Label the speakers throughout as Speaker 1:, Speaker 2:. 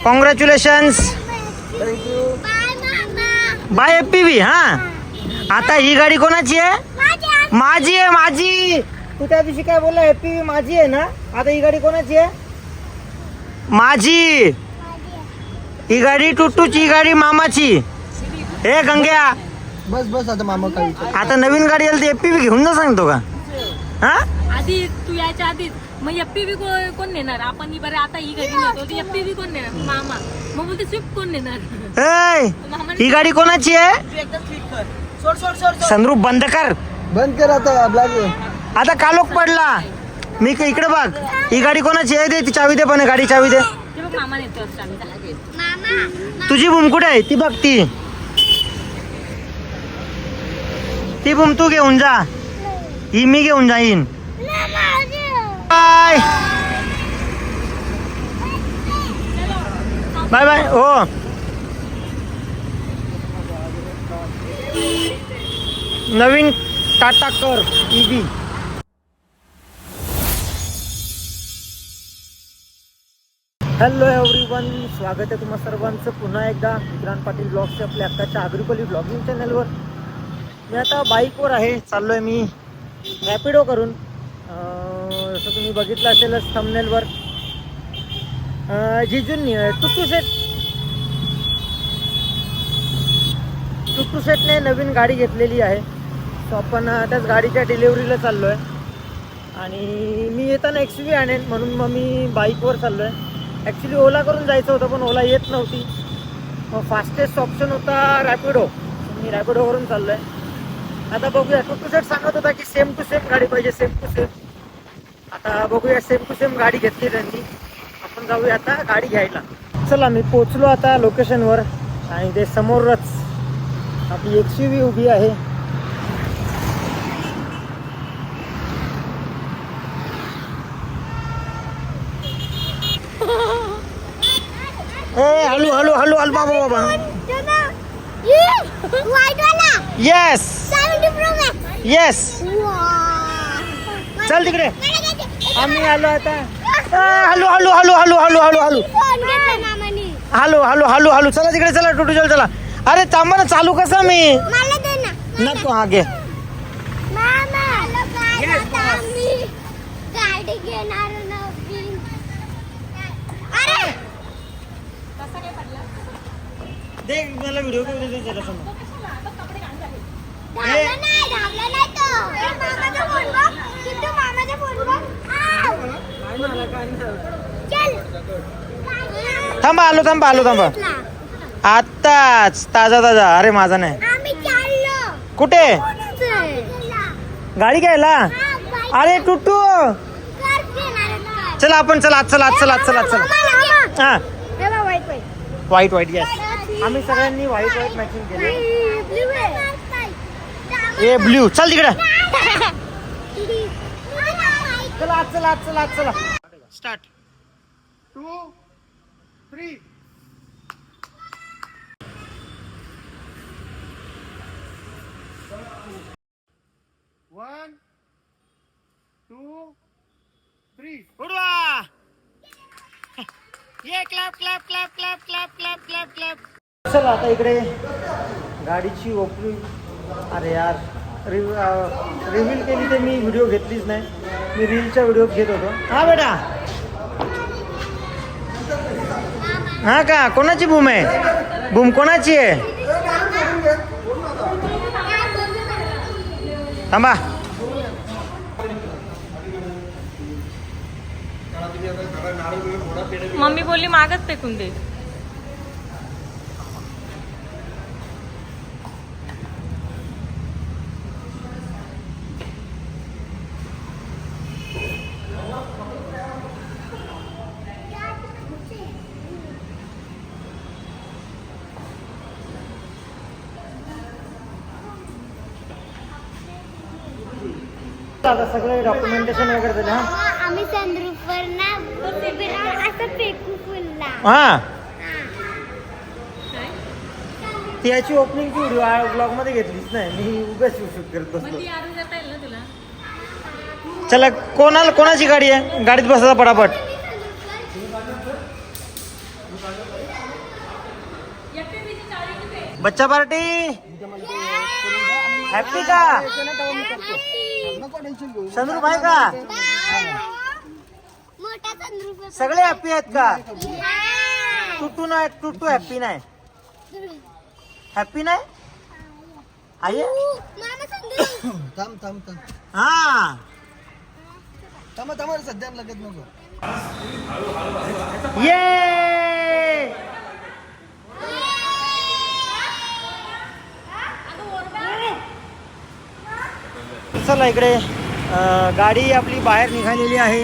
Speaker 1: Congratulations. Bye FPV. हा, आता ही गाडी कोणाची आहे? माझी आहे. माझी. तू त्या दिवशी काय बोलला? FPV माझी आहे ना. आता ही गाडी कोणाची आहे? माझी. ही गाडी टुट्टूची, ही गाडी मामाची. हे गंग्या,
Speaker 2: बस बस आता मामा काय विचार.
Speaker 1: आता नवीन गाडी आली तर FPV घेऊन जा सांगतो का? हा,
Speaker 3: आधी तू याच्या आधीच मग FPV कोण नेणार? आपण बरं आता ही गाडी नेतो, ती FPV कोण नेणार? मामा. मग बोलते स्विफ्ट कोण नेणार?
Speaker 1: ए, ही गाडी कोणाची आहे? सनरूफ बंद कर.
Speaker 2: बंद कर आता ब्लॅक.
Speaker 1: आता कालोख पडला. मी इकडे बघ. ही गाडी कोणाची आहे? दे ती चावी दे. पण गाडी चावी दे.
Speaker 3: ते बघ मामा नेतो मामा.
Speaker 1: तुझी बूम कुठे आहे? ती बघ. ती बूम तू घेऊन जा. ही मी घेऊन जाईन. Bye bye bye. हो, नवीन टाटा कर EV. हॅलो एव्हरीवन, स्वागत आहे तुम्हा सर्वांचं पुन्हा एकदा विक्रांत पाटील ब्लॉगच्या आपल्या आत्ताच्या आग्रिकोली ब्लॉगिंग चॅनलवर. मी आता बाईकवर आहे. चाललो आहे मी रॅपिडो करून. जसं तुम्ही बघितलं असेलच थंबनेलवर. जिजूंनी टुट्टू सेटने नवीन गाडी घेतलेली आहे. सो आपण त्याच गाडीच्या डिलिव्हरीला चाललो आहे. आणि मी येताना XUV आणेन म्हणून मग मी बाईकवर चाललो आहे. ॲक्च्युली ओला करून जायचं होतं पण ओला येत नव्हती. मग फास्टेस्ट ऑप्शन होता रॅपिडो. मी रॅपिडोवरून चाललो आहे. आता बघूया. टुट्टू सेट सांगत होता की सेम टू सेम गाडी पाहिजे, सेम टू सेम. आता बघूया, सेम टू सेम गाडी घेतली त्यांनी. आपण जाऊया आता गाडी घ्यायला. चला, मी पोचलो आता लोकेशनवर. आणि ते समोरच आपली XUV उभी आहे. ए, हळू हळू हळू हळू बाबा बाबा. Yes yes. चल तिकडे. आम्ही आलो आता. हळू हळू हळू हळू हळू हळू हळू हळू हळू हळू हळू. चला तिकडे. चला टुटू चल. चला. अरे थांबा ना, चालू कसा मी? नको. हा घे. देख मला व्हिडिओ करू दे जरा समोर. थांबा आलो. थांबा आलो. थांबा आत्ताच. ताजा ताजा. अरे माझा नाही. कुठे गाडी घ्यायला? अरे टुट्टू चला आपण. चला आज. चला आज. चला आज. चला चला. हा, व्हाईट व्हाईट. येस, आम्ही सगळ्यांनी व्हाईट व्हाईट मॅचिंग केली. ए ब्ल्यू. चल तिकडे. चला आज. चला आज. चला आज. चला स्टार्ट. 2 3. One, 2, 3. उडवा. ये clap clap clap clap clap clap clap clap. चला आता इकडे गाडीची ओपनिंग. अरे यार, रिव्हील केली ते मी व्हिडिओ घेतलीच नाही. मी रीलच्या व्हिडिओ घेत होतो. हा बेटा. हा का? कोणाची बूम आहे? बूम कोणाची आहे? थांबा.
Speaker 3: मम्मी बोलली मागच फेकून दे.
Speaker 1: आता सगळे डॉक्युमेंटेशन वगैरे झाले. हा,
Speaker 4: आम्ही संद्रूपवर ना असं फेकू फुलला.
Speaker 1: हा, ती याची ओपनिंगची व्हिडिओ ब्लॉग मध्ये घेतलीच नाही. मी उगाच शूट करत बसलो. चला, कोणाची गाडी आहे? गाडीत बसायचा पटापट. बच्चा पार्टी हॅपी का?
Speaker 2: नको टेन्शन घेऊ.
Speaker 1: संद्रूप आहे का?
Speaker 4: मोठा संद्रूप
Speaker 1: सगळे हॅपी आहेत का? टुटू नाही, टुटू हॅपी नाही, हॅपी नाही आहे.
Speaker 4: मामा संद्रूप
Speaker 2: थांब थांब थांब
Speaker 1: हा
Speaker 2: थांबा थांबा रे, सध्या लगत नको.
Speaker 1: ये चला इकडे गाडी आपली बाहेर निघालेली आहे.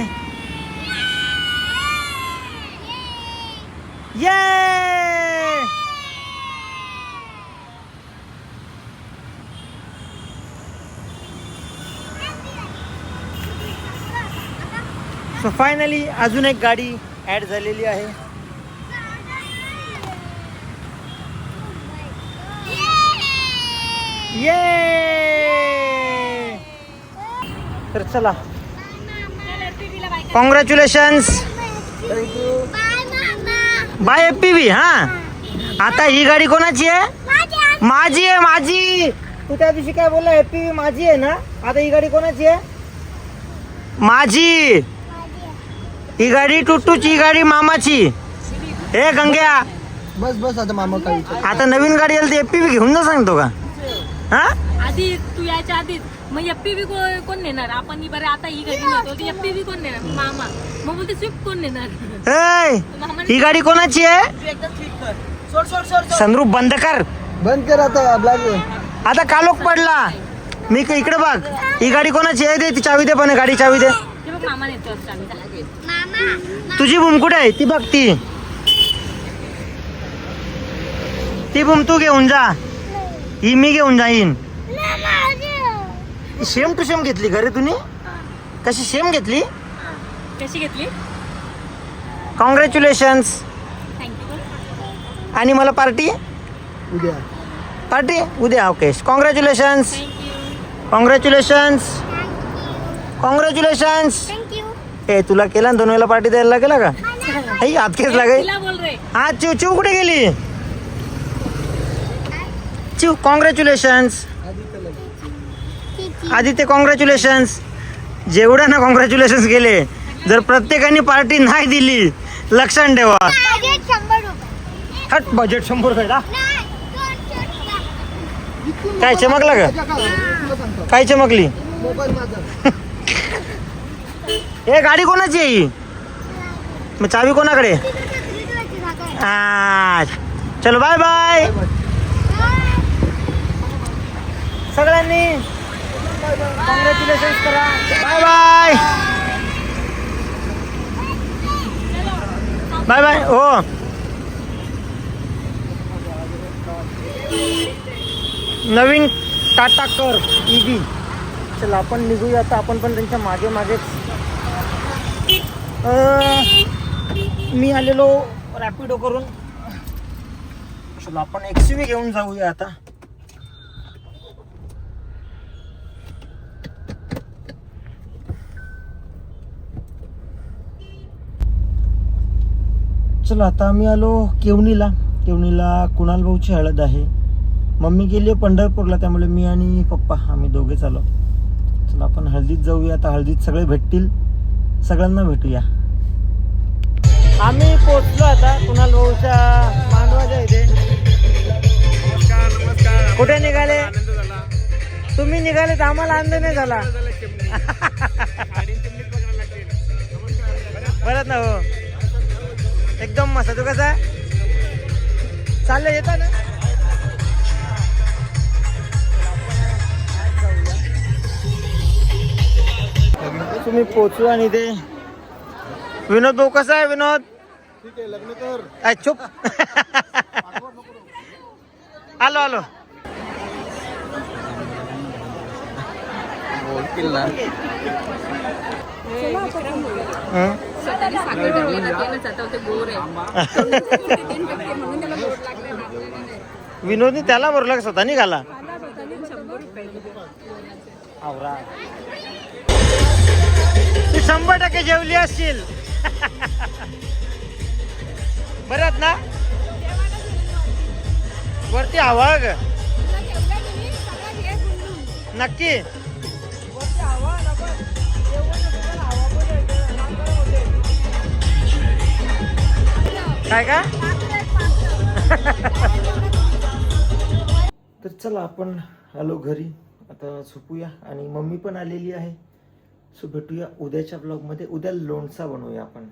Speaker 1: ये सो फायनली अजून एक गाडी ऍड झालेली आहे. ये तर चला कॉंग्रॅच्युलेशन्स
Speaker 2: थँक्यू.
Speaker 4: बाय मामा
Speaker 1: बाय एपीव्ही. हा आता ही गाडी कोणाची आहे? माझी आहे, माझी. तू त्या दिवशी काय बोलला? एपीव्ही माझी आहे ना. आता ही गाडी कोणाची आहे? माझी. ही गाडी टुटूची, ही गाडी मामाची. हे गंग्या,
Speaker 2: बस बस आता मामा काय विचार.
Speaker 1: आता नवीन गाडी आली तर एपीव्ही घेऊन जा सांगतो का? हा
Speaker 3: आधी तू यायच्या आधीच मग एफपीव्ही कोण नेणार? आपण बरं आता ही घरी नव्हतो एफपीव्ही कोण नेणार? मामा. मग बोलते स्विफ्ट कोण नेणार?
Speaker 1: ए, ही गाडी कोणाची आहे? संद्रूप बंद कर.
Speaker 2: बंद कर आता ब्लॅक.
Speaker 1: आता कालोख पडला. मी इकडे बघ. ही गाडी कोणाची आहे? दे ती चावी दे, पण गाडी चावी दे.
Speaker 3: ते बघ मामा नेतो चावी.
Speaker 4: मामा
Speaker 1: तुझी बूम कुठे आहे? ती बघ, ती बूम तू घेऊन जा. ही मी घेऊन जाईन. सेम टू सेम घेतली घरी तुम्ही? कशी सेम घेतली?
Speaker 3: कशी घेतली?
Speaker 1: कॉंग्रॅच्युलेशन्स.
Speaker 3: थँक्यू.
Speaker 1: आणि मला पार्टी
Speaker 2: उद्या
Speaker 1: पार्टी उद्या. Okay, congratulations.
Speaker 3: Thank you.
Speaker 1: Congratulations. Congratulations.
Speaker 4: Thank you.
Speaker 1: ए तुला केला ना 2 वेळेला पार्टी द्यायला लागेला का? आई हात केस लागे.
Speaker 3: तिला बोल रे.
Speaker 1: हा चिव चिव कुठे गेली? चिव कॉंग्रॅच्युलेशन्स. आदित्य कॉंग्रॅच्युलेशन्स. जेवढ्या ना कॉंग्रॅच्युलेशन्स गेले, जर प्रत्येकाने पार्टी नाही दिली, लक्षात ठेवा.
Speaker 4: बजेट 100 रुपये.
Speaker 1: हट, बजेट 100 रुपये का?
Speaker 4: नाही, 200
Speaker 1: काय चमकलं का?
Speaker 2: तुला सांगतो
Speaker 1: काय चमकली?
Speaker 2: मोबाईल माझा.
Speaker 1: हे गाडी कोणाची आहे ही? मग चावी कोणाकडे? हा चलो बाय बाय सगळ्यांनी. कॉंग्रॅच्युलेशन्स करा. Bye bye. Bye bye. हो नवीन टाटा कर ईव्ही. चला आपण निघूया आता. आपण पण त्यांच्या मागे मागेच. मी आलेलो रॅपिडो करून. चला आपण एक्सयूव्ही घेऊन जाऊया आता. चला आता आम्ही आलो केवणीला. कुणाल भाऊची हळद आहे. मम्मी गेली पंढरपूरला, त्यामुळे मी आणि पप्पा आम्ही दोघेच आलो. चला आपण हळदीत जाऊया आता. हळदीत सगळे भेटतील, सगळ्यांना भेटूया. आम्ही पोचलो आता कुणाल भाऊच्या मांडवाच्या इथे. कुठे निघाले? तुम्ही निघाले तर आम्हाला आनंद नाही झाला. बरं ना? हो एकदम मस्त. तू कसा चाललं? येता ना? तुम्ही पोचलो आणि ते विनोद भाऊ कसा आहे? विनोद
Speaker 2: ठीक आहे, लग्न कर.
Speaker 1: काय चुप. आलो आलो. हं? विनोदनी त्याला भरला का स्वतः निघाला? आवरा. तू 100% जेवली असशील. बरं आहेत ना? वरती हवा ग नक्की. वरती हवा ना पण एवढं नसतं, हवा पण येते, गरम होते. काय का? तर चला आपण आलो घरी, आता झोपूया आणि मम्मी पण आलेली आहे. सो भेटूया उद्याच्या ब्लॉगमध्ये. उद्या लोणचा बनवूया आपण.